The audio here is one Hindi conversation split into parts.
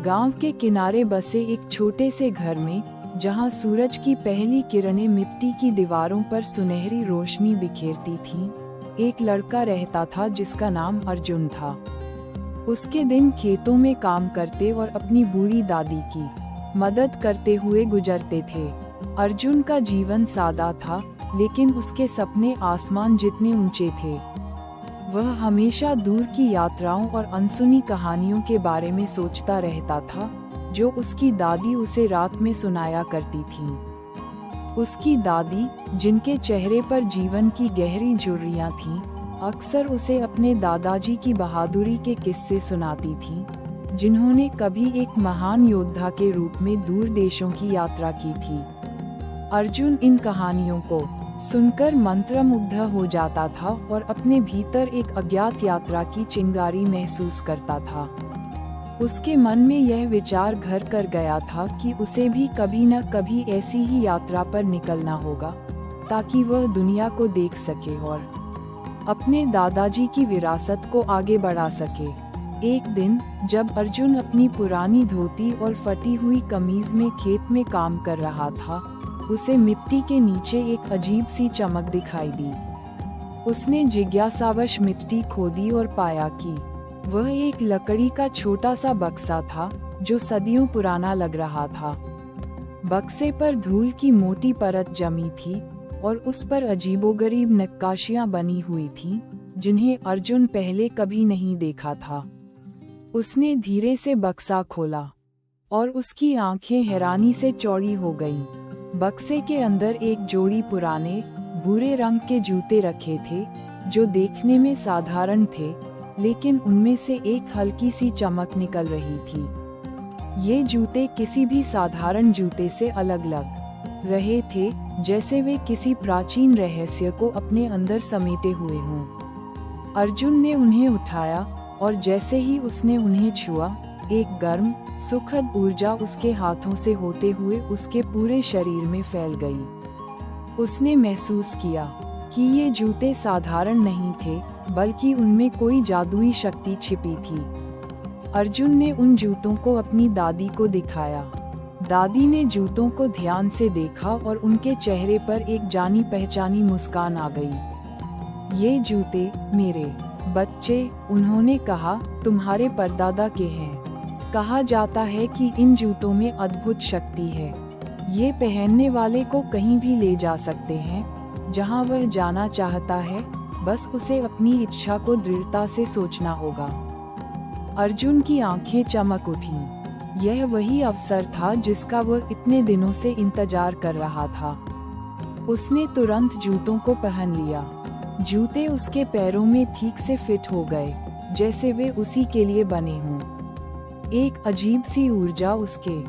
गांव के किनारे बसे एक छोटे से घर में, जहां सूरज की पहली किरणें मिट्टी की दीवारों पर सुनहरी रोशनी बिखेरती थीं, एक लड़का रहता था जिसका नाम अर्जुन था। उसके दिन खेतों में काम करते और अपनी बूढ़ी दादी की मदद करते हुए गुजरते थे। अर्जुन का जीवन सादा था, लेकिन उसके सपने आसमान जितने ऊंचे थे। वह हमेशा दूर की यात्राओं और अनसुनी कहानियों के बारे में सोचता रहता था, जो उसकी दादी उसे रात में सुनाया करती थीं। उसकी दादी, जिनके चेहरे पर जीवन की गहरी झुर्रियां थीं, अक्सर उसे अपने दादाजी की बहादुरी के किस्से सुनाती थीं, जिन्होंने कभी एक महान योद्धा के रूप में दूर देशों की यात्रा की थी। अर्जुन इन कहानियों को सुनकर मंत्रमुग्ध हो जाता था और अपने भीतर एक अज्ञात यात्रा की चिंगारी महसूस करता था। उसके मन में यह विचार घर कर गया था कि उसे भी कभी न कभी ऐसी ही यात्रा पर निकलना होगा, ताकि वह दुनिया को देख सके और अपने दादाजी की विरासत को आगे बढ़ा सके। एक दिन, जब अर्जुन अपनी पुरानी धोती और फटी हुई कमीज में खेत में काम कर रहा था, उसे मिट्टी के नीचे एक अजीब सी चमक दिखाई दी। उसने जिज्ञासावश मिट्टी खोदी और पाया कि वह एक लकड़ी का छोटा सा बक्सा था, जो सदियों पुराना लग रहा था। बक्से पर धूल की मोटी परत जमी थी और उस पर अजीबोगरीब नक्काशियां बनी हुई थीं, जिन्हें अर्जुन पहले कभी नहीं देखा था। उसने धीरे से बक्सा खोला और उसकी आंखें हैरानी से चौड़ी हो गईं। बक्से के अंदर एक जोड़ी पुराने भूरे रंग के जूते रखे थे, जो देखने में साधारण थे, लेकिन उनमें से एक हल्की सी चमक निकल रही थी। ये जूते किसी भी साधारण जूते से अलग लग रहे थे, जैसे वे किसी प्राचीन रहस्य को अपने अंदर समेटे हुए हों। अर्जुन ने उन्हें उठाया और जैसे ही उसने उन्हें छुआ, एक गर्म, सुखद ऊर्जा उसके हाथों से होते हुए उसके पूरे शरीर में फैल गई। उसने महसूस किया कि ये जूते साधारण नहीं थे, बल्कि उनमें कोई जादुई शक्ति छिपी थी। अर्जुन ने उन जूतों को अपनी दादी को दिखाया। दादी ने जूतों को ध्यान से देखा और उनके चेहरे पर एक जानी पहचानी मुस्कान आ गई। ये जूते मेरे बच्चे, उन्होंने कहा, तुम्हारे परदादा के हैं। कहा जाता है कि इन जूतों में अद्भुत शक्ति है। ये पहनने वाले को कहीं भी ले जा सकते हैं, जहां वह जाना चाहता है, बस उसे अपनी इच्छा को दृढ़ता से सोचना होगा। अर्जुन की आंखें चमक उठीं। यह वही अवसर था जिसका वह इतने दिनों से इंतजार कर रहा था। उसने तुरंत जूतों को पहन लिया। जूते उसके पैरों में ठीक से फिट हो गए, जैसे वे उसी के लिए बने हों। एक अजीब सी ऊर्जा उसके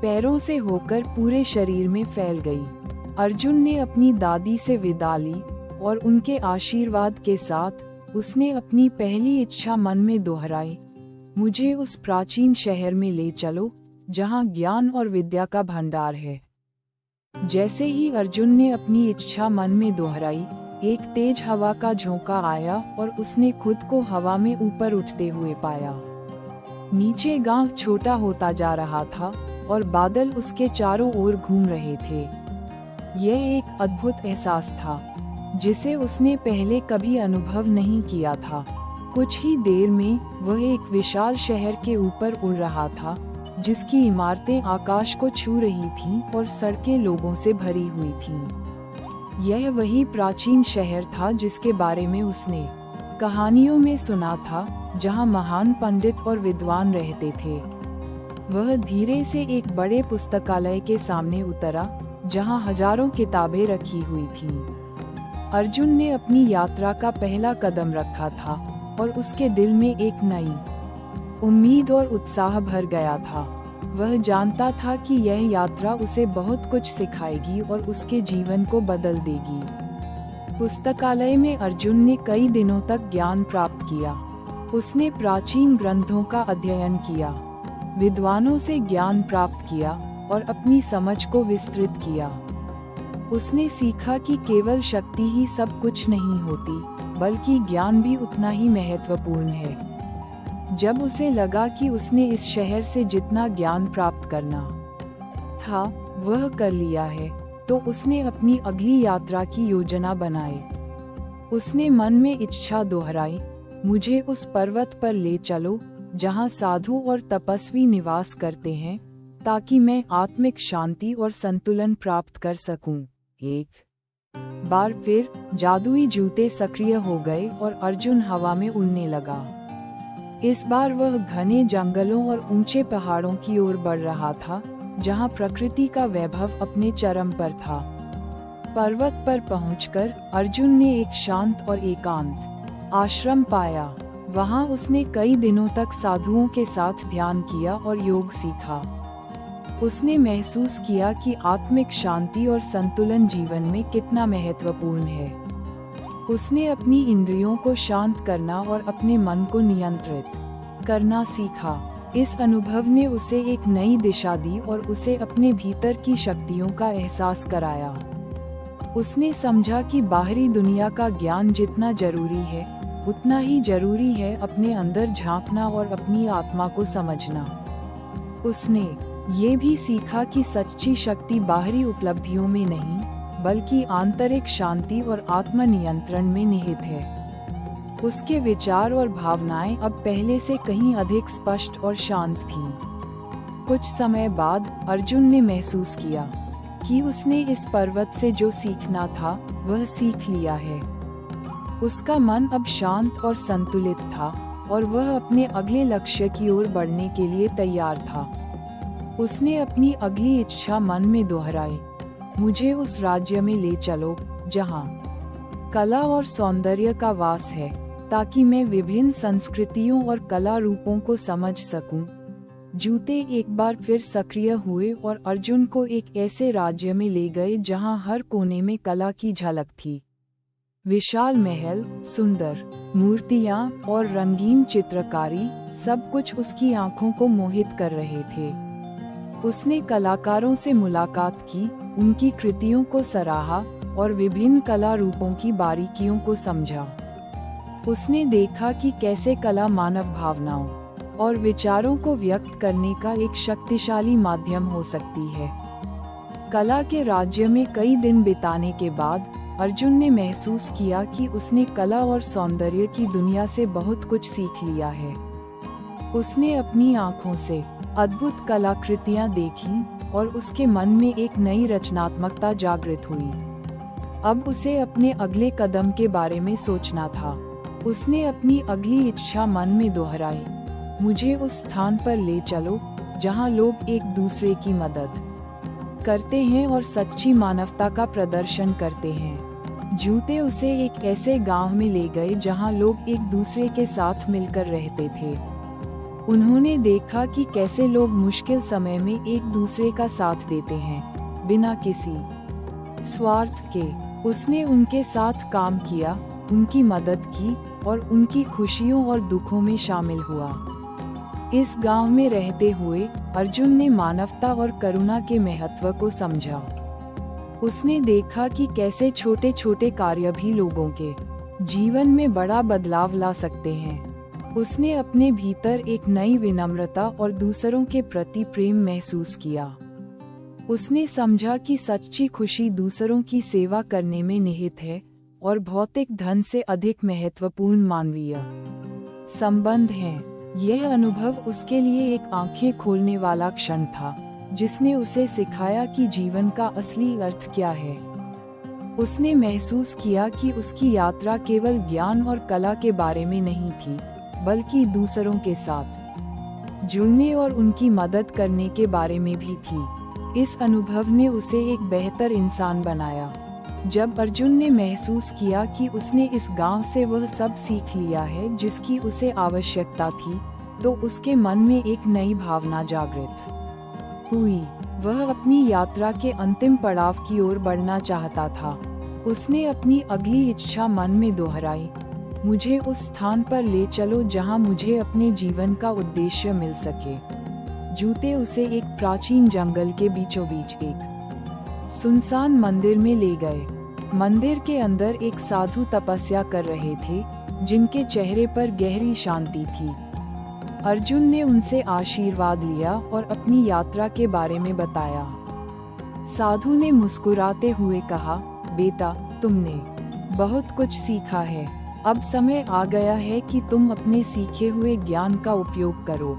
पैरों से होकर पूरे शरीर में फैल गई। अर्जुन ने अपनी दादी से विदा ली और उनके आशीर्वाद के साथ उसने अपनी पहली इच्छा मन में दोहराई, मुझे उस प्राचीन शहर में ले चलो, जहां ज्ञान और विद्या का भंडार है। जैसे ही अर्जुन ने अपनी इच्छा मन में दोहराई, एक तेज हवा का झोंका आया और उसने खुद को हवा में ऊपर उठते हुए पाया। नीचे गांव छोटा होता जा रहा था और बादल उसके चारों ओर घूम रहे थे। यह एक अद्भुत एहसास था, जिसे उसने पहले कभी अनुभव नहीं किया था। कुछ ही देर में वह एक विशाल शहर के ऊपर उड़ रहा था, जिसकी इमारतें आकाश को छू रही थीं और सड़कें लोगों से भरी हुई थीं। यह वही प्राचीन शहर था जिसके बारे में उसने कहानियों में सुना था, जहां महान पंडित और विद्वान रहते थे। वह धीरे से एक बड़े पुस्तकालय के सामने उतरा, जहां हजारों किताबें रखी हुई थीं। अर्जुन ने अपनी यात्रा का पहला कदम रखा था और उसके दिल में एक नई उम्मीद और उत्साह भर गया था। वह जानता था कि यह यात्रा उसे बहुत कुछ सिखाएगी और उसके जीवन को बदल देगी। पुस्तकालय में अर्जुन ने कई दिनों तक ज्ञान प्राप्त किया। उसने प्राचीन ग्रंथों का अध्ययन किया, विद्वानों से ज्ञान प्राप्त किया और अपनी समझ को विस्तृत किया। उसने सीखा कि केवल शक्ति ही सब कुछ नहीं होती, बल्कि ज्ञान भी उतना ही महत्वपूर्ण है। जब उसे लगा कि उसने इस शहर से जितना ज्ञान प्राप्त करना था वह कर लिया है, तो उसने अपनी अगली यात्रा की योजना बनाई। उसने मन में इच्छा दोहराई, मुझे उस पर्वत पर ले चलो जहाँ साधु और तपस्वी निवास करते हैं, ताकि मैं आत्मिक शांति और संतुलन प्राप्त कर सकूं। एक बार फिर जादुई जूते सक्रिय हो गए और अर्जुन हवा में उड़ने लगा। इस बार वह घने जंगलों और ऊंचे पहाड़ों की ओर बढ़ रहा था, जहां प्रकृति का वैभव अपने चरम पर था। पर्वत पर पहुंचकर अर्जुन ने एक शांत और एकांत आश्रम पाया। वहां उसने कई दिनों तक साधुओं के साथ ध्यान किया और योग सीखा। उसने महसूस किया कि आत्मिक शांति और संतुलन जीवन में कितना महत्वपूर्ण है। उसने अपनी इंद्रियों को शांत करना और अपने मन को नियंत्रित करना सीखा। इस अनुभव ने उसे एक नई दिशा दी और उसे अपने भीतर की शक्तियों का एहसास कराया। उसने समझा कि बाहरी दुनिया का ज्ञान जितना जरूरी है, उतना ही जरूरी है अपने अंदर झांकना और अपनी आत्मा को समझना। उसने ये भी सीखा कि सच्ची शक्ति बाहरी उपलब्धियों में नहीं, बल्कि आंतरिक शांति और आत्मनियंत्रण में निहित है। उसके विचार और भावनाएं अब पहले से कहीं अधिक स्पष्ट और शांत थीं। कुछ समय बाद अर्जुन ने महसूस किया कि उसने इस पर्वत से जो सीखना था वह सीख लिया है। उसका मन अब शांत और संतुलित था और वह अपने अगले लक्ष्य की ओर बढ़ने के लिए तैयार था। उसने अपनी अगली इच्छा मन में दोहराई, मुझे उस राज्य में ले चलो जहाँ कला और सौंदर्य का वास है, ताकि मैं विभिन्न संस्कृतियों और कला रूपों को समझ सकूं। जूते एक बार फिर सक्रिय हुए और अर्जुन को एक ऐसे राज्य में ले गए जहां हर कोने में कला की झलक थी। विशाल महल, सुंदर मूर्तियां और रंगीन चित्रकारी, सब कुछ उसकी आंखों को मोहित कर रहे थे। उसने कलाकारों से मुलाकात की, उनकी कृतियों को सराहा और विभिन्न कला रूपों की बारीकियों को समझा। उसने देखा कि कैसे कला मानव भावनाओं और विचारों को व्यक्त करने का एक शक्तिशाली माध्यम हो सकती है। कला के राज्य में कई दिन बिताने के बाद अर्जुन ने महसूस किया कि उसने कला और सौंदर्य की दुनिया से बहुत कुछ सीख लिया है। उसने अपनी आँखों से अद्भुत कलाकृतियां देखीं और उसके मन में एक नई रचनात्मकता जागृत हुई। अब उसे अपने अगले कदम के बारे में सोचना था। उसने अपनी अगली इच्छा मन में दोहराई, मुझे उस स्थान पर ले चलो जहां लोग एक दूसरे की मदद करते हैं और सच्ची मानवता का प्रदर्शन करते हैं। जूते उसे एक ऐसे गांव में ले गए जहां लोग एक दूसरे के साथ मिलकर रहते थे। उन्होंने देखा कि कैसे लोग मुश्किल समय में एक दूसरे का साथ देते हैं, बिना किसी स्वार्थ के। उसने उनके साथ काम किया, उनकी मदद की और उनकी खुशियों और दुखों में शामिल हुआ। इस गांव में रहते हुए अर्जुन ने मानवता और करुणा के महत्व को समझा। उसने देखा कि कैसे छोटे छोटे कार्य भी लोगों के जीवन में बड़ा बदलाव ला सकते हैं। उसने अपने भीतर एक नई विनम्रता और दूसरों के प्रति प्रेम महसूस किया। उसने समझा कि सच्ची खुशी दूसरों की सेवा करने में निहित है और भौतिक धन से अधिक महत्वपूर्ण मानवीय संबंध हैं। यह अनुभव उसके लिए एक आंखें खोलने वाला क्षण था, जिसने उसे सिखाया कि जीवन का असली अर्थ क्या है। उसने महसूस किया कि उसकी यात्रा केवल ज्ञान और कला के बारे में नहीं थी, बल्कि दूसरों के साथ जुड़ने और उनकी मदद करने के बारे में भी थी। इस अनुभव ने उसे एक बेहतर इंसान बनाया। जब अर्जुन ने महसूस किया कि उसने इस गांव से वह सब सीख लिया है जिसकी उसे आवश्यकता थी, तो उसके मन में एक नई भावना जागृत हुई। वह अपनी यात्रा के अंतिम पड़ाव की ओर बढ़ना चाहता था। उसने अपनी अगली इच्छा मन में दोहराई, मुझे उस स्थान पर ले चलो जहां मुझे अपने जीवन का उद्देश्य मिल सके। जूते उसे एक प्राचीन जंगल के बीचों बीच एक सुनसान मंदिर में ले गए। मंदिर के अंदर एक साधु तपस्या कर रहे थे, जिनके चेहरे पर गहरी शांति थी। अर्जुन ने उनसे आशीर्वाद लिया और अपनी यात्रा के बारे में बताया। साधु ने मुस्कुराते हुए कहा, बेटा, तुमने बहुत कुछ सीखा है। अब समय आ गया है कि तुम अपने सीखे हुए ज्ञान का उपयोग करो।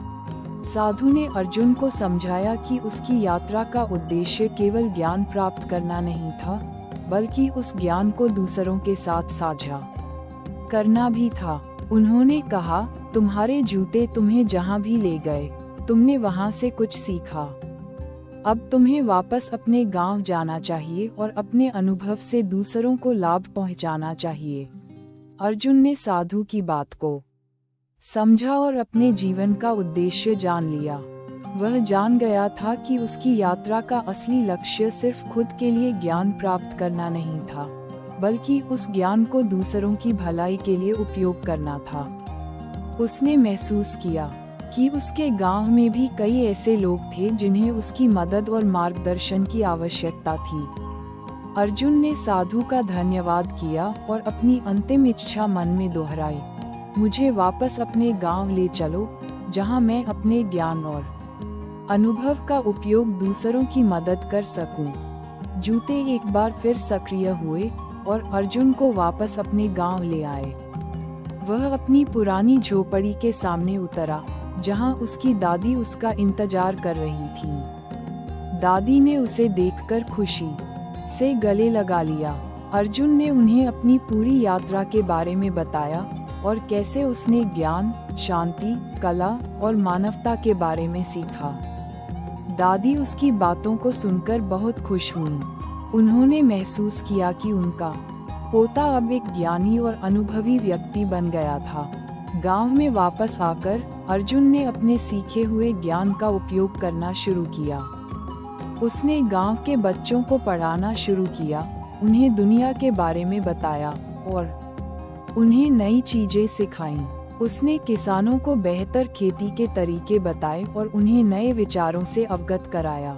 साधु ने अर्जुन को समझाया कि उसकी यात्रा का उद्देश्य केवल ज्ञान प्राप्त करना नहीं था, बल्कि उस ज्ञान को दूसरों के साथ साझा करना भी था। उन्होंने कहा, तुम्हारे जूते तुम्हें जहाँ भी ले गए, तुमने वहाँ से कुछ सीखा। अब तुम्हें वापस अपने गांव जाना चाहिए और अपने अनुभव से दूसरों को लाभ पहुंचाना चाहिए। अर्जुन ने साधु की बात को समझा और अपने जीवन का उद्देश्य जान लिया। वह जान गया था कि उसकी यात्रा का असली लक्ष्य सिर्फ खुद के लिए ज्ञान प्राप्त करना नहीं था, बल्कि उस ज्ञान को दूसरों की भलाई के लिए उपयोग करना था। उसने महसूस किया कि उसके गांव में भी कई ऐसे लोग थे जिन्हें उसकी मदद और मार्गदर्शन की आवश्यकता थी। अर्जुन ने साधु का धन्यवाद किया और अपनी अंतिम इच्छा मन में दोहराई, मुझे वापस अपने गांव ले चलो, जहां मैं अपने ज्ञान और अनुभव का उपयोग दूसरों की मदद कर सकूं। जूते एक बार फिर सक्रिय हुए और अर्जुन को वापस अपने गांव ले आए। वह अपनी पुरानी झोपड़ी के सामने उतरा, जहां उसकी दादी उसका इंतजार कर रही थी। दादी ने उसे देखकर खुशी से गले लगा लिया। अर्जुन ने उन्हें अपनी पूरी यात्रा के बारे में बताया और कैसे उसने ज्ञान, शांति, कला और मानवता के बारे में सीखा। दादी उसकी बातों को सुनकर बहुत खुश हुई। उन्होंने महसूस किया कि उनका पोता अब एक ज्ञानी और अनुभवी व्यक्ति बन गया था। गांव में वापस आकर अर्जुन ने अपने सीखे हुए ज्ञान का उपयोग करना शुरू किया। उसने गांव के बच्चों को पढ़ाना शुरू किया, उन्हें दुनिया के बारे में बताया और उन्हें नई चीजें सिखाईं। उसने किसानों को बेहतर खेती के तरीके बताए और उन्हें नए विचारों से अवगत कराया।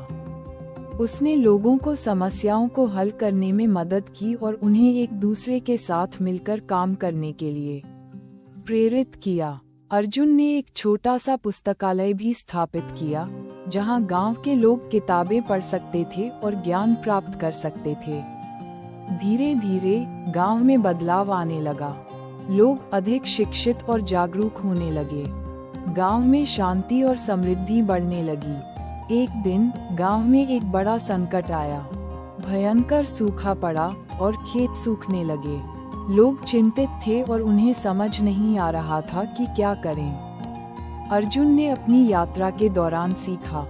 उसने लोगों को समस्याओं को हल करने में मदद की और उन्हें एक दूसरे के साथ मिलकर काम करने के लिए प्रेरित किया। अर्जुन ने एक छोटा सा पुस्तकालय भी स्थापित किया, जहां गांव के लोग किताबें पढ़ सकते थे और ज्ञान प्राप्त कर सकते थे। धीरे धीरे गांव में बदलाव आने लगा। लोग अधिक शिक्षित और जागरूक होने लगे। गांव में शांति और समृद्धि बढ़ने लगी। एक दिन गांव में एक बड़ा संकट आया। भयंकर सूखा पड़ा और खेत सूखने लगे। लोग चिंतित थे और उन्हें समझ नहीं आ रहा था कि क्या करें। अर्जुन ने अपनी यात्रा के दौरान सीखा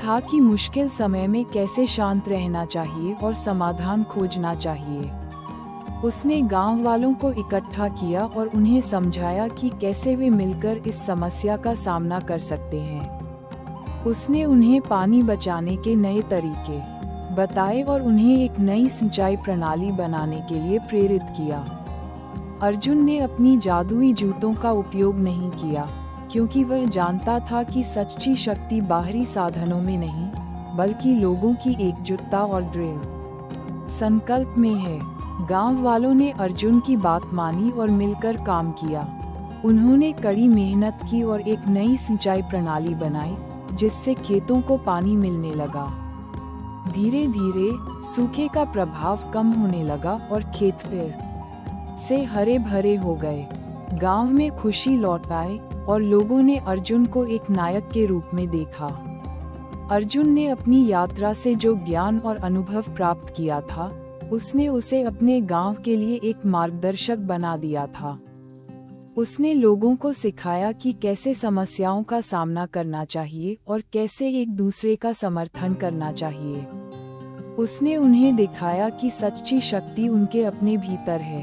था कि मुश्किल समय में कैसे शांत रहना चाहिए और समाधान खोजना चाहिए। उसने गांव वालों को इकट्ठा किया और उन्हें समझाया कि कैसे वे मिलकर इस समस्या का सामना कर सकते हैं। उसने उन्हें पानी बचाने के नए तरीके बताए और उन्हें एक नई सिंचाई प्रणाली बनाने के लिए प्रेरित किया। अर्जुन ने अपनी जादुई जूतों का उपयोग नहीं किया, क्योंकि वह जानता था कि सच्ची शक्ति बाहरी साधनों में नहीं, बल्कि लोगों की एकजुटता और दृढ़ संकल्प में है। गांव वालों ने अर्जुन की बात मानी और मिलकर काम किया। उन्होंने कड़ी मेहनत की और एक नई सिंचाई प्रणाली बनाई, जिससे खेतों को पानी मिलने लगा। धीरे धीरे सूखे का प्रभाव कम होने लगा और खेत फिर से हरे भरे हो गए। गांव में खुशी लौट आई और लोगों ने अर्जुन को एक नायक के रूप में देखा। अर्जुन ने अपनी यात्रा से जो ज्ञान और अनुभव प्राप्त किया था, उसने उसे अपने गांव के लिए एक मार्गदर्शक बना दिया था। उसने लोगों को सिखाया कि कैसे समस्याओं का सामना करना चाहिए और कैसे एक दूसरे का समर्थन करना चाहिए। उसने उन्हें दिखाया कि सच्ची शक्ति उनके अपने भीतर है।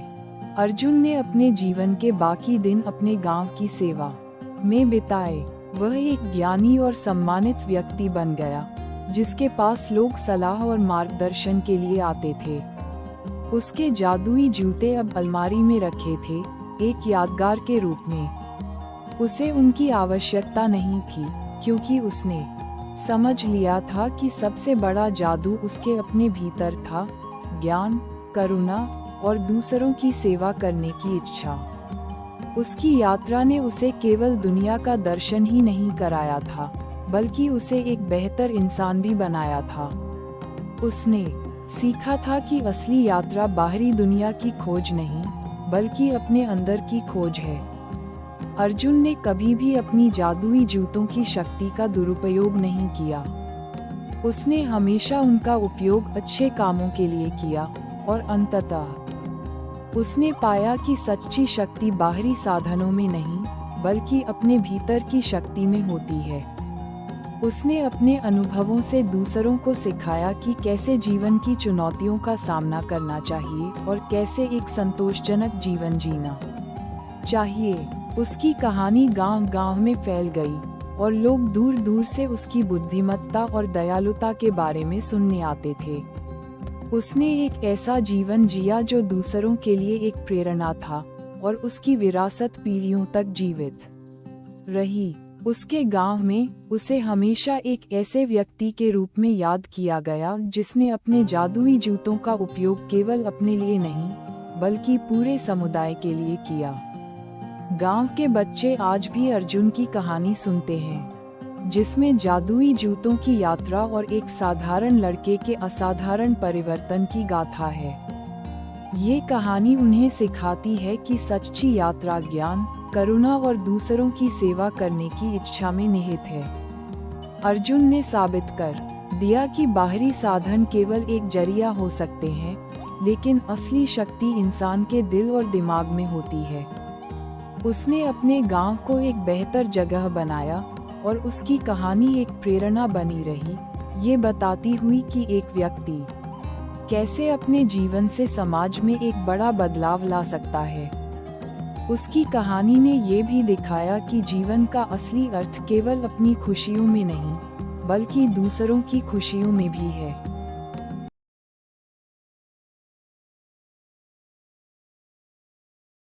अर्जुन ने अपने जीवन के बाकी दिन अपने गांव की सेवा में बिताए। वह एक ज्ञानी और सम्मानित व्यक्ति बन गया, जिसके पास लोग सलाह और मार्गदर्शन के लिए आते थे। उसके जादुई जूते अब अलमारी में रखे थे, एक यादगार के रूप में। उसे उनकी आवश्यकता नहीं थी, क्योंकि उसने समझ लिया था कि सबसे बड़ा जादू उसके अपने भीतर था, ज्ञान, करुणा और दूसरों की सेवा करने की इच्छा। उसकी यात्रा ने उसे केवल दुनिया का दर्शन ही नहीं कराया था, बल्कि उसे एक बेहतर इंसान भी बनाया था। उसने सीखा था कि असली यात्रा बाहरी दुनिया की खोज नहीं, बल्कि अपने अंदर की खोज है। अर्जुन ने कभी भी अपनी जादुई जूतों की शक्ति का दुरुपयोग नहीं किया। उसने हमेशा उनका उपयोग अच्छे कामों के लिए किया और अंततः उसने पाया कि सच्ची शक्ति बाहरी साधनों में नहीं, बल्कि अपने भीतर की शक्ति में होती है। उसने अपने अनुभवों से दूसरों को सिखाया कि कैसे जीवन की चुनौतियों का सामना करना चाहिए और कैसे एक संतोषजनक जीवन जीना चाहिए। उसकी कहानी गांव-गांव में फैल गई और लोग दूर दूर से उसकी बुद्धिमत्ता और दयालुता के बारे में सुनने आते थे। उसने एक ऐसा जीवन जिया जो दूसरों के लिए एक प्रेरणा था और उसकी विरासत पीढ़ियों तक जीवित रही। उसके गांव में उसे हमेशा एक ऐसे व्यक्ति के रूप में याद किया गया जिसने अपने जादुई जूतों का उपयोग केवल अपने लिए नहीं, बल्कि पूरे समुदाय के लिए किया। गांव के बच्चे आज भी अर्जुन की कहानी सुनते हैं, जिसमें जादुई जूतों की यात्रा और एक साधारण लड़के के असाधारण परिवर्तन की गाथा है। ये कहानी उन्हें सिखाती है कि सच्ची यात्रा ज्ञान, करुणा और दूसरों की सेवा करने की इच्छा में निहित है। अर्जुन ने साबित कर दिया कि बाहरी साधन केवल एक जरिया हो सकते हैं, लेकिन असली शक्ति इंसान के दिल और दिमाग में होती है। उसने अपने गांव को एक बेहतर जगह बनाया और उसकी कहानी एक प्रेरणा बनी रही, ये बताती हुई कि एक व्यक्ति कैसे अपने जीवन से समाज में एक बड़ा बदलाव ला सकता है। उसकी कहानी ने ये भी दिखाया कि जीवन का असली अर्थ केवल अपनी खुशियों में नहीं, बल्कि दूसरों की खुशियों में भी है।